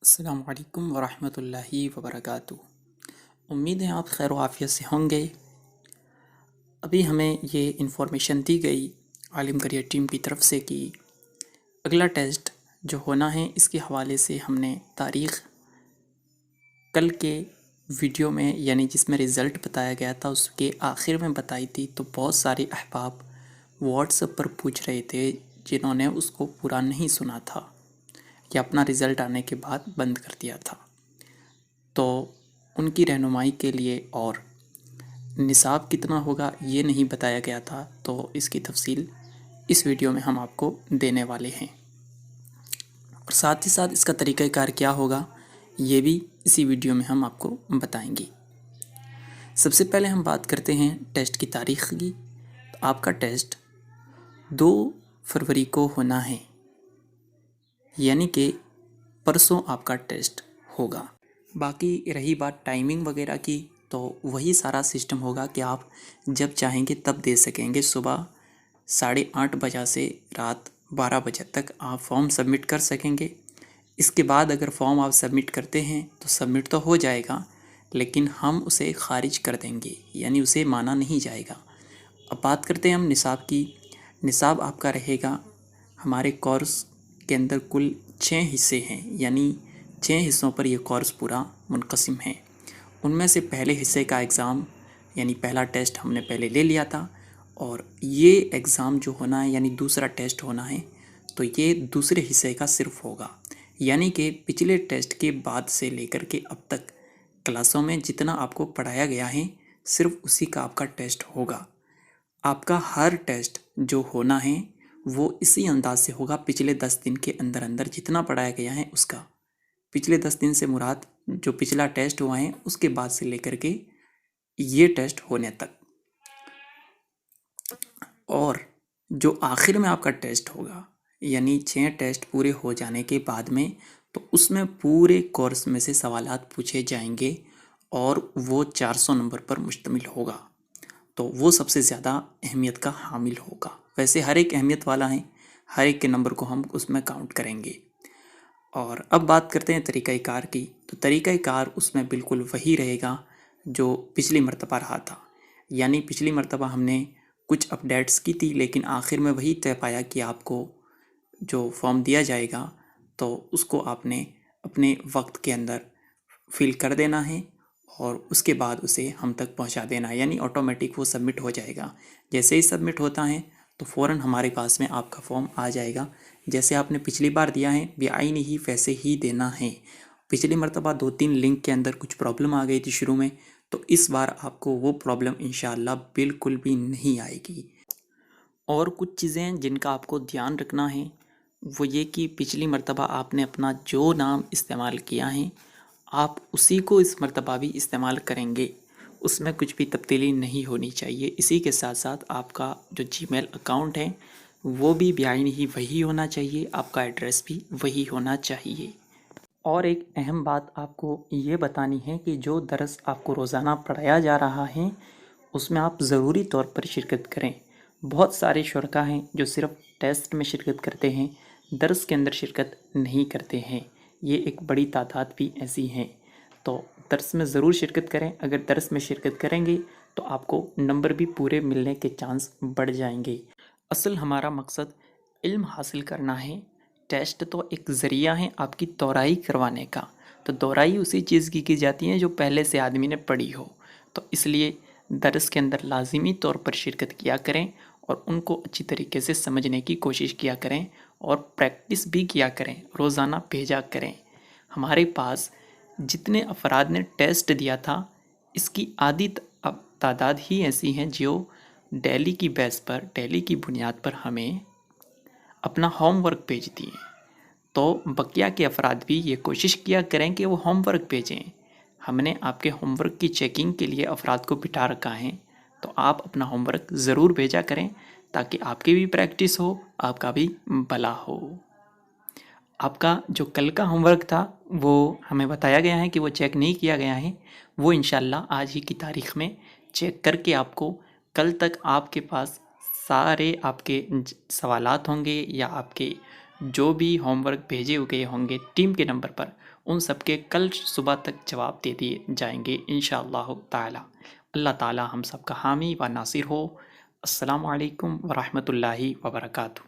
अस्सलाम वालेकुम वरहमतुल्लाहि वबरकातुहू। उम्मीद है आप खैर आफियत से होंगे। अभी हमें ये इन्फॉर्मेशन दी गई आलिम करियर टीम की तरफ से कि अगला टेस्ट जो होना है इसके हवाले से हमने तारीख़ कल के वीडियो में यानी जिसमें रिज़ल्ट बताया गया था उसके आखिर में बताई थी। तो बहुत सारे अहबाब व्हाट्सएप पर पूछ रहे थे जिन्होंने उसको पूरा नहीं सुना था या अपना रिज़ल्ट आने के बाद बंद कर दिया था। तो उनकी रहनुमाई के लिए और निसाब कितना होगा ये नहीं बताया गया था, तो इसकी तफसील इस वीडियो में हम आपको देने वाले हैं और साथ ही साथ इसका तरीक़ाकार क्या होगा ये भी इसी वीडियो में हम आपको बताएंगे। सबसे पहले हम बात करते हैं टेस्ट की तारीख़ की। तो आपका टेस्ट 2 फरवरी को होना है, यानी कि परसों आपका टेस्ट होगा। बाकी रही बात टाइमिंग वगैरह की, तो वही सारा सिस्टम होगा कि आप जब चाहेंगे तब दे सकेंगे। सुबह 8:30 बजे से रात 12 बजे तक आप फॉर्म सबमिट कर सकेंगे। इसके बाद अगर फॉर्म आप सबमिट करते हैं तो सबमिट तो हो जाएगा, लेकिन हम उसे ख़ारिज कर देंगे, यानी उसे माना नहीं जाएगा। अब बात करते हैं हम निसाब की। निसाब आपका रहेगा, हमारे कोर्स के अंदर कुल 6 हिस्से हैं, यानी 6 हिस्सों पर यह कोर्स पूरा मुनक़सिम है। उनमें से पहले हिस्से का एग्ज़ाम यानी पहला टेस्ट हमने पहले ले लिया था, और ये एग्ज़ाम जो होना है यानी दूसरा टेस्ट होना है, तो ये दूसरे हिस्से का सिर्फ होगा। यानी कि पिछले टेस्ट के बाद से लेकर के अब तक क्लासों में जितना आपको पढ़ाया गया है सिर्फ उसी का आपका टेस्ट होगा। आपका हर टेस्ट जो होना है वो इसी अंदाज से होगा, पिछले 10 दिन के अंदर अंदर जितना पढ़ाया गया है उसका। पिछले 10 दिन से मुराद जो पिछला टेस्ट हुआ है उसके बाद से लेकर के ये टेस्ट होने तक। और जो आखिर में आपका टेस्ट होगा यानी 6 टेस्ट पूरे हो जाने के बाद में, तो उसमें पूरे कोर्स में से सवालात पूछे जाएंगे और वो 400 नंबर पर मुश्तमिल होगा। तो वो सबसे ज़्यादा अहमियत का हामिल होगा। वैसे हर एक अहमियत वाला है, हर एक के नंबर को हम उसमें काउंट करेंगे। और अब बात करते हैं तरीक़ाकार की। तो तरीक़ाकार उसमें बिल्कुल वही रहेगा जो पिछली मर्तबा रहा था। यानी पिछली मर्तबा हमने कुछ अपडेट्स की थी, लेकिन आखिर में वही तय पाया कि आपको जो फॉर्म दिया जाएगा तो उसको आपने अपने वक्त के अंदर फिल कर देना है और उसके बाद उसे हम तक पहुंचा देना है, यानी ऑटोमेटिक वो सबमिट हो जाएगा। जैसे ही सबमिट होता है तो फ़ौरन हमारे पास में आपका फॉर्म आ जाएगा। जैसे आपने पिछली बार दिया है बेआईनी ही वैसे ही देना है। पिछली मर्तबा 2-3 लिंक के अंदर कुछ प्रॉब्लम आ गई थी शुरू में, तो इस बार आपको वो प्रॉब्लम इंशाअल्लाह बिल्कुल भी नहीं आएगी। और कुछ चीज़ें जिनका आपको ध्यान रखना है वो ये कि पिछली मर्तबा आपने अपना जो नाम इस्तेमाल किया है आप उसी को इस मर्तबा भी इस्तेमाल करेंगे, उसमें कुछ भी तब्दीली नहीं होनी चाहिए। इसी के साथ साथ आपका जो जीमेल अकाउंट है वो भी बेआईनी ही वही होना चाहिए, आपका एड्रेस भी वही होना चाहिए। और एक अहम बात आपको ये बतानी है कि जो दर्स आपको रोज़ाना पढ़ाया जा रहा है उसमें आप ज़रूरी तौर पर शिरकत करें। बहुत सारे शुरका हैं जो सिर्फ टेस्ट में शिरकत करते हैं, दर्स के अंदर शिरकत नहीं करते हैं। ये एक बड़ी तादाद भी ऐसी हैं। तो दर्स में ज़रूर शिरकत करें। अगर दर्स में शिरकत करेंगे तो आपको नंबर भी पूरे मिलने के चांस बढ़ जाएंगे। असल हमारा मकसद इल्म हासिल करना है। टेस्ट तो एक ज़रिया है आपकी तोराई करवाने का। तो तोराई उसी चीज़ की जाती है जो पहले से आदमी ने पढ़ी हो। तो इसलिए दर्स के अंदर लाजिमी तौर पर शिरकत किया करें और उनको अच्छी तरीके से समझने की कोशिश किया करें और प्रैक्टिस भी किया करें, रोज़ाना भेजा करें। हमारे पास जितने अफराद ने टेस्ट दिया था इसकी आधी तादाद ही ऐसी हैं जो डेली की बेस पर, डेली की बुनियाद पर हमें अपना होमवर्क भेजती हैं। तो बकिया के अफराद भी ये कोशिश किया करें कि वो होमवर्क भेजें। हमने आपके होमवर्क की चेकिंग के लिए अफराद को बिठा रखा है, तो आप अपना होमवर्क ज़रूर भेजा करें ताकि आपकी भी प्रैक्टिस हो, आपका भी भला हो। आपका जो कल का होमवर्क था वो हमें बताया गया है कि वो चेक नहीं किया गया है। वो इंशाल्लाह आज ही की तारीख़ में चेक करके आपको कल तक आपके पास सारे आपके सवालात होंगे या आपके जो भी होमवर्क भेजे हुए होंगे टीम के नंबर पर, ان سب کے کل صبح تک جواب دے دیے جائیں گے انشاءاللہ تعالی۔ اللہ تعالی ہم سب کا حامی و ناصر ہو۔ السلام علیکم ورحمۃ اللہ وبرکاتہ۔